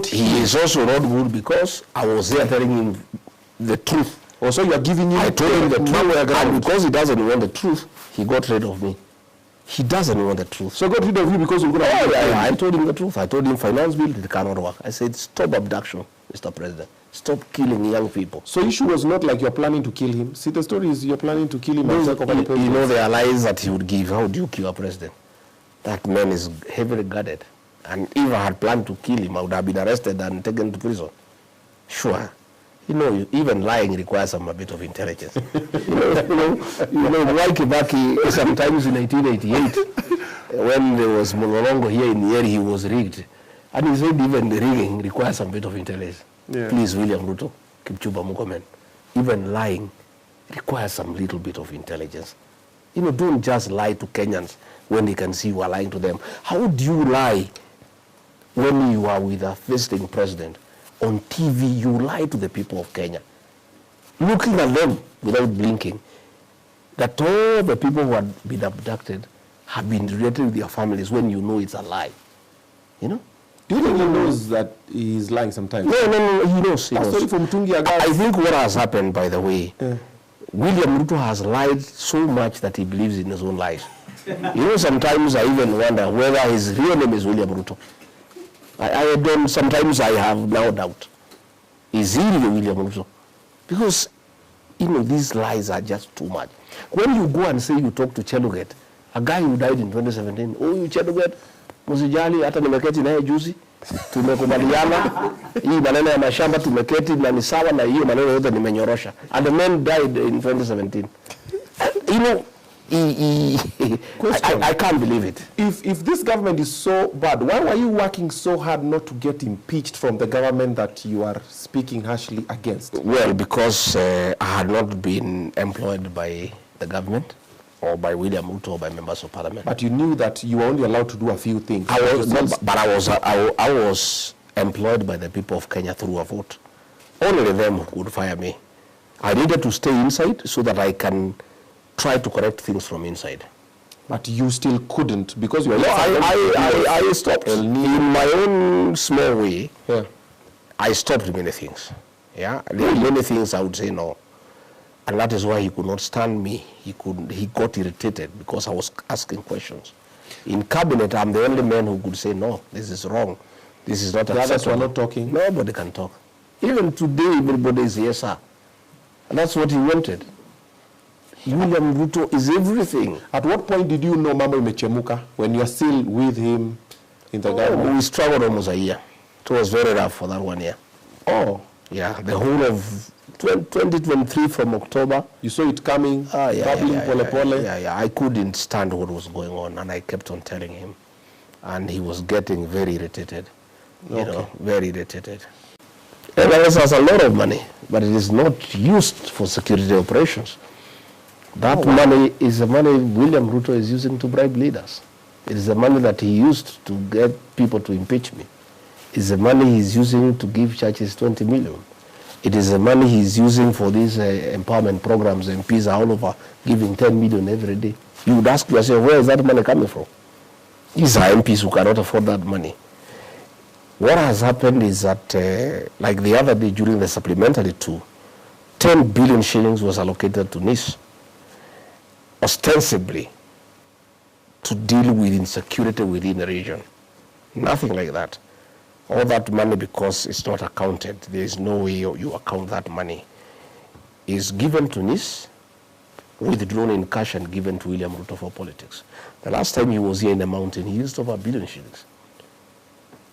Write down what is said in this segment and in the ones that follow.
He is also not good because I was there telling him the truth. Also, you are giving him... I told him the truth, and because he doesn't want the truth, he got rid of me. He doesn't want the truth. So got rid of you because you're going to... I told him the truth. I told him finance bill, it cannot work. I said, stop abduction, Mr. President. Stop killing young people. So issue was not like you're planning to kill him. See, the story is you're planning to kill him. You know, there are lies that he would give. How do you kill a president? That man is heavily guarded. And if I had planned to kill him, I would have been arrested and taken to prison. Sure. You know, even lying requires a bit of intelligence. you know, Mwai Kibaki, sometimes in 1988, when there was Mololongo here in the area, he was rigged. And he said even the rigging requires a bit of intelligence. Yeah. Please, William Ruto, Kipchumba Murkomen, even lying requires some little bit of intelligence. You know, don't just lie to Kenyans when they can see you are lying to them. How do you lie when you are with a visiting president? On TV, you lie to the people of Kenya, looking at them without blinking, that all the people who had been abducted have been related with their families when you know it's a lie. You know? Do you think he knows that he's lying sometimes? No, he knows. He knows. From I think what has happened, by the way, William Ruto has lied so much that he believes in his own lies. You know, sometimes I even wonder whether his real name is William Ruto. Sometimes I have now doubt. Is he really William Ruto? Because, you know, these lies are just too much. When you go and say you talk to Cheluget, a guy who died in 2017, oh, you Cheluget, Musijali, hata nimeketi naye juzi, tumekubaliana, hii maneno ya mashamba tumeketi na ni sawa na hiyo maneno yote nimenyorosha. And the man died in 2017. You know, I can't believe it. If this government is so bad, why were you working so hard not to get impeached from the government that you are speaking harshly against? Well, because I had not been employed by the government or by William Ruto or by members of parliament. But you knew that you were only allowed to do a few things. I was employed by the people of Kenya through a vote. Only them would fire me. I needed to stay inside so that I can try to correct things from inside. But you still couldn't because you were... No, I stopped. In my own small way, I stopped many things. Yeah, there are many things I would say no. And that is why he could not stand me. He got irritated because I was asking questions. In cabinet, I'm the only man who could say, no, this is wrong. This is not acceptable. The others were not talking? Nobody can talk. Even today, everybody is yes, sir. And that's what he wanted. William Ruto is everything. At what point did you know Mama Imechemuka when you are still with him in the government? We struggled almost a year. It was very rough for that 1 year. Oh. Yeah, the whole of 2023 from October. You saw it coming, bubbling, pole. Yeah, I couldn't stand what was going on, and I kept on telling him. And he was getting very irritated, you know, very irritated. NRS has a lot of money, but it is not used for security operations. That money is the money William Ruto is using to bribe leaders. It is the money that he used to get people to impeach me. It's the money he's using to give churches 20 million. It is the money he's using for these empowerment programs. MPs are all over giving 10 million every day. You would ask yourself, where is that money coming from? These are MPs who cannot afford that money. What has happened is that, like the other day during the supplementary 10 billion shillings was allocated to NIS, ostensibly to deal with insecurity within the region. Nothing like that. All that money, because it's not accounted, there is no way you account that money, is given to NIS, withdrawn in cash and given to William Ruto for politics. The last time he was here in the mountain, he used over 1 billion shillings.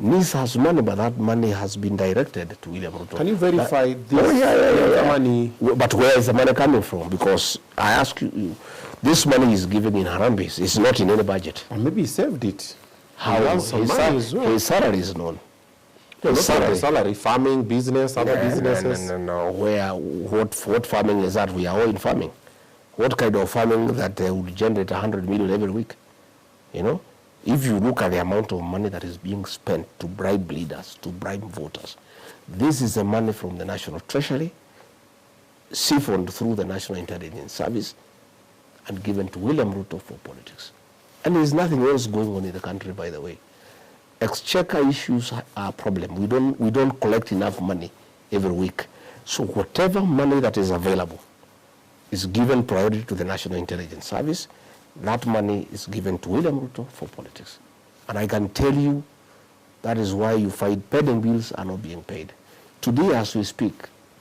NIS has money, but that money has been directed to William Ruto. Can you verify this money? But where is the money coming from? Because I ask you, this money is given in Harambes. It's not in any budget. Or maybe he saved it. How? His salary is known. No, not salary, farming, business, other businesses. No. What farming is that? We are all in farming. What kind of farming that would generate 100 million every week? You know? If you look at the amount of money that is being spent to bribe leaders, to bribe voters, this is the money from the National Treasury, siphoned through the National Intelligence Service, and given to William Ruto for politics. And there's nothing else going on in the country, by the way. exchequer issues are a problem. We don't collect enough money every week. So whatever money that is available is given priority to the National Intelligence Service. That money is given to William Ruto for politics. And I can tell you that is why you find pending bills are not being paid. Today, as we speak,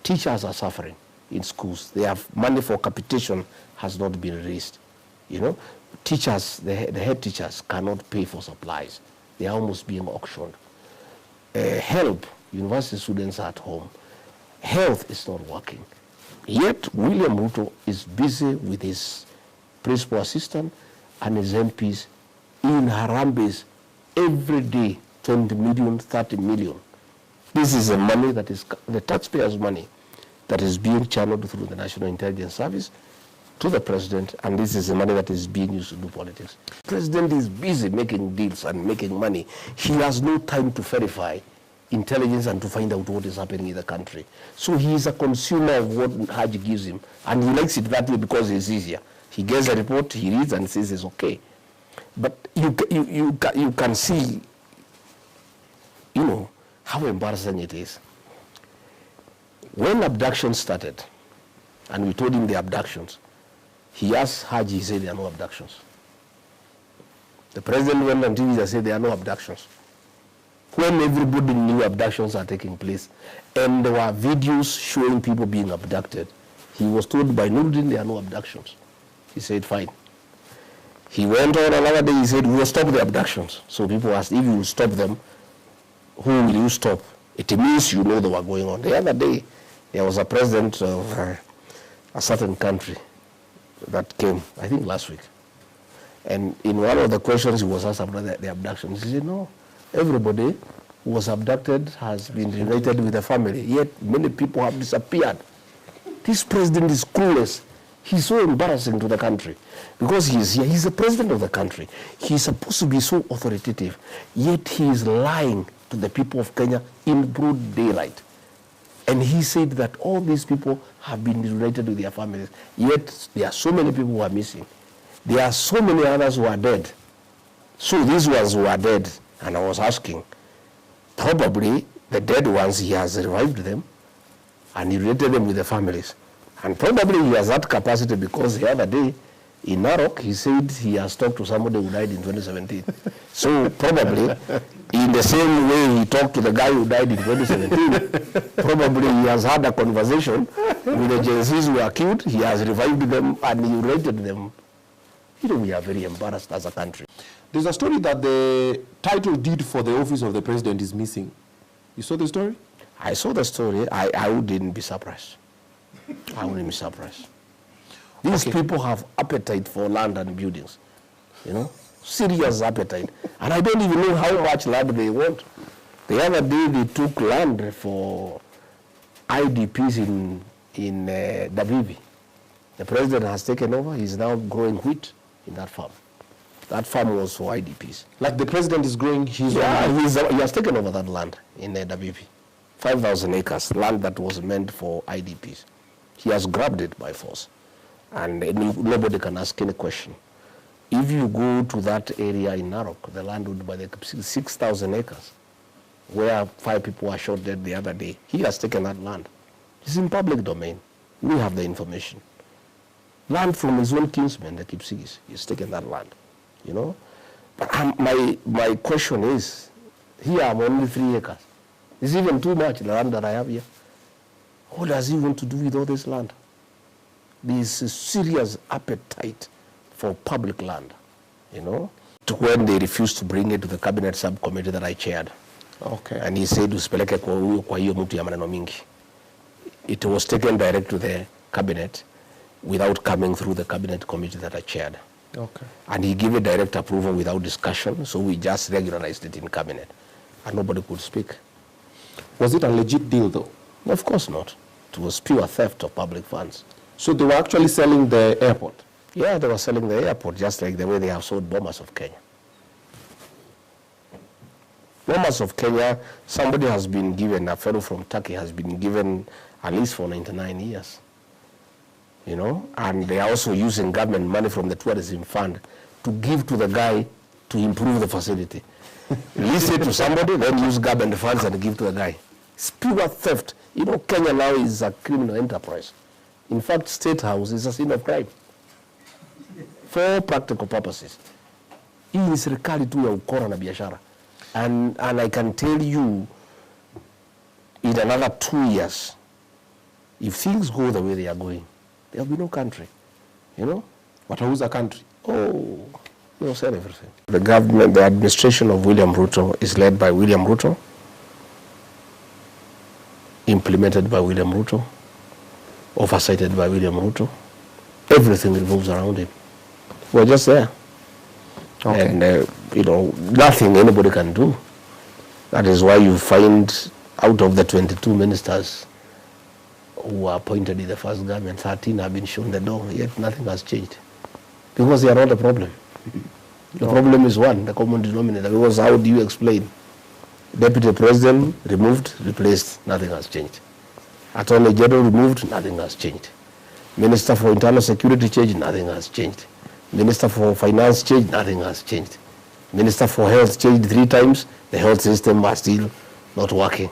teachers are suffering in schools. They have money for capitation has not been released. You know, teachers, the head teachers cannot pay for supplies. They are almost being auctioned. Help, university students are at home. Health is not working. Yet, William Ruto is busy with his principal assistant and his MPs in Harambes every day, 20 million, 30 million. This is the money that is the taxpayers' money that is being channeled through the National Intelligence Service to the president, and this is the money that is being used to do politics. The president is busy making deals and making money. He has no time to verify intelligence and to find out what is happening in the country. So he is a consumer of what Haji gives him, and he likes it that way because it's easier. He gets a report, he reads and says it's okay. But you can see, you know, how embarrassing it is. When abductions started, and we told him the abductions, he asked Haji, he said there are no abductions. The president went on TV and said there are no abductions. When everybody knew abductions are taking place, and there were videos showing people being abducted, he was told by Nuruddin there are no abductions. He said, fine. He went on another day, he said, we will stop the abductions. So people asked, if you will stop them, who will you stop? It means you know they were going on. The other day, there was a president of a certain country that came, I think last week. And in one of the questions he was asked about the abductions, he said, no, everybody who was abducted has been reunited with the family, yet many people have disappeared. This president is clueless. He's so embarrassing to the country because he is here. He's the president of the country. He's supposed to be so authoritative, yet he is lying to the people of Kenya in broad daylight. And he said that all these people have been reunited with their families, yet there are so many people who are missing. There are so many others who are dead. So these ones who are dead, and I was asking, probably the dead ones, he has revived them and he reunited them with the families. And probably he has that capacity because the other day in Narok, he said he has talked to somebody who died in 2017. So probably in the same way he talked to the guy who died in 2017, probably he has had a conversation with the Gen Zs who were killed, he has revived them and he rated them. You know, we are very embarrassed as a country. There's a story that the title deed for the office of the president is missing. You saw the story? I saw the story. I wouldn't be surprised. I wouldn't be surprised. These people have appetite for land and buildings, you know, serious appetite. And I don't even know how much land they want. The other day they took land for IDPs in Dabibi. The president has taken over. He's now growing wheat in that farm. That farm was for IDPs. Like the president is growing his own? Yeah, he has taken over that land in Dabibi. 5,000 acres, land that was meant for IDPs. He has grabbed it by force. And nobody can ask any question. If you go to that area in Narok, the land would be 6,000 acres, where 5 people were shot dead the other day. He has taken that land. It's in public domain. We have the information. Land from his own kinsmen, the Kipsigis. He's taken that land, you know. But my question is, here I'm only 3 acres. It's even too much, the land that I have here. What does he want to do with all this land? There is a serious appetite for public land, you know, to when they refused to bring it to the cabinet subcommittee that I chaired. Okay. And he said, usipeleke kwa hiyo mtu ya maneno mingi. It was taken direct to the cabinet without coming through the cabinet committee that I chaired. Okay. And he gave a direct approval without discussion, so we just regularized it in cabinet. And nobody could speak. Was it a legit deal, though? Of course not. It was pure theft of public funds. So they were actually selling the airport? Yeah, they were selling the airport, just like the way they have sold Bomas of Kenya. Bomas of Kenya, somebody has been given, a fellow from Turkey has been given a lease for 99 years. You know, and they are also using government money from the tourism fund to give to the guy to improve the facility. Lease it to somebody, then use government funds and give to the guy. It's pure theft. You know, Kenya now is a criminal enterprise. In fact, State House is a scene of crime. For practical purposes. Hii ni serikali tu ya ukora na biashara. And I can tell you, in another 2 years, if things go the way they are going, there will be no country. You know? Watauza country. Oh, you'll sell everything. The government, the administration of William Ruto is led by William Ruto, implemented by William Ruto, oversighted by William Ruto. Everything revolves around him. We're just there. Okay. And, you know, nothing anybody can do. That is why you find out of the 22 ministers who were appointed in the first government, 13 have been shown the door, yet nothing has changed. Because they are not the problem. The problem is one, the common denominator. Because how do you explain? Deputy President removed, replaced, nothing has changed. Attorney General removed, nothing has changed. Minister for Internal Security changed, nothing has changed. Minister for Finance changed, nothing has changed. Minister for Health changed 3 times, the health system are still not working.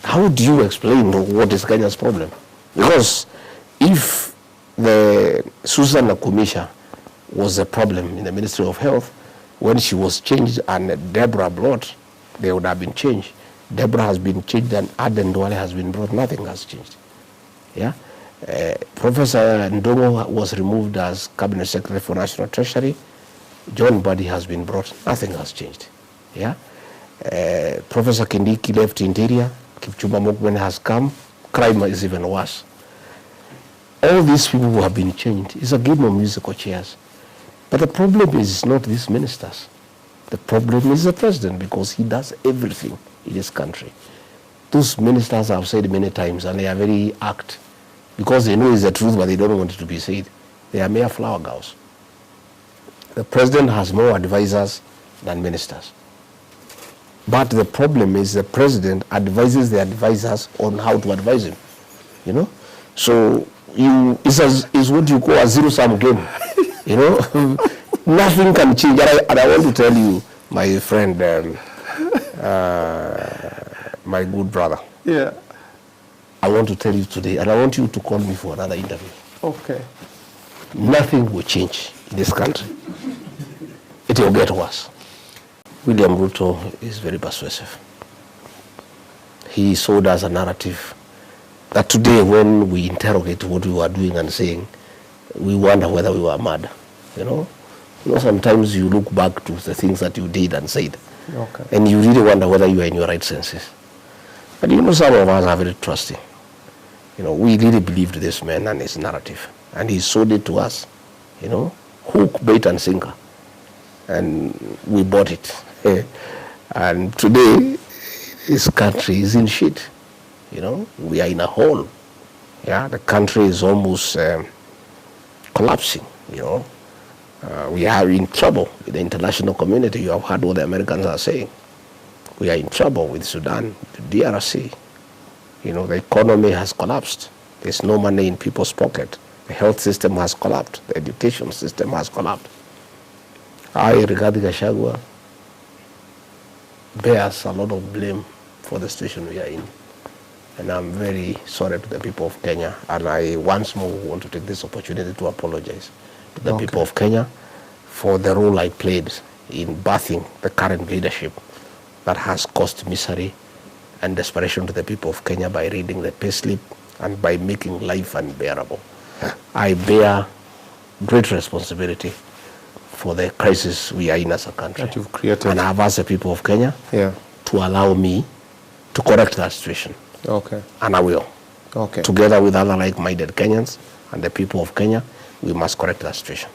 How do you explain what is Kenya's problem? Because if the Susan Nakumisha was a problem in the Ministry of Health, when she was changed and Deborah brought, they would have been changed. Deborah has been changed and Aden Duale has been brought, nothing has changed. Yeah? Professor Ndongo was removed as Cabinet Secretary for National Treasury. John Buddy has been brought, nothing has changed. Yeah? Professor Kindiki left Interior, Kipchumba Mokwen has come, crime is even worse. All these people who have been changed, it's a game of musical chairs. But the problem is not these ministers. The problem is the president, because he does everything in this country. Those ministers have said many times, and they are very act, because they know it's the truth, but they don't want it to be said. They are mere flower girls. The president has more advisors than ministers. But the problem is the president advises the advisors on how to advise him. You know? So it's what you call a zero-sum game. You know? Nothing can change. And I want to tell you, my friend, my good brother. Yeah. I want to tell you today, and I want you to call me for another interview. Okay. Nothing will change in this country. It will get worse. William Ruto is very persuasive. He sold us a narrative that today, when we interrogate what we were doing and saying, we wonder whether we were mad. You know, sometimes you look back to the things that you did and said, okay, and you really wonder whether you are in your right senses. But you know, some of us are very trusting. You know, we really believed this man and his narrative, and he sold it to us. You know, hook, bait, and sinker, and we bought it. And today, this country is in shit. You know, we are in a hole. Yeah, the country is almost collapsing. You know, we are in trouble with the international community. You have heard what the Americans are saying. We are in trouble with Sudan, the DRC. You know, the economy has collapsed. There's no money in people's pocket. The health system has collapsed. The education system has collapsed. I, regarding Gachagua, bears a lot of blame for the situation we are in. And I'm very sorry to the people of Kenya. And I once more want to take this opportunity to apologize to the people of Kenya for the role I played in birthing the current leadership that has caused misery and desperation to the people of Kenya by reading the payslip and by making life unbearable. I bear great responsibility for the crisis we are in as a country. That you've created. And I have asked the people of Kenya to allow me to correct that situation. Okay. And I will. Okay. Together with other like-minded Kenyans and the people of Kenya, we must correct that situation.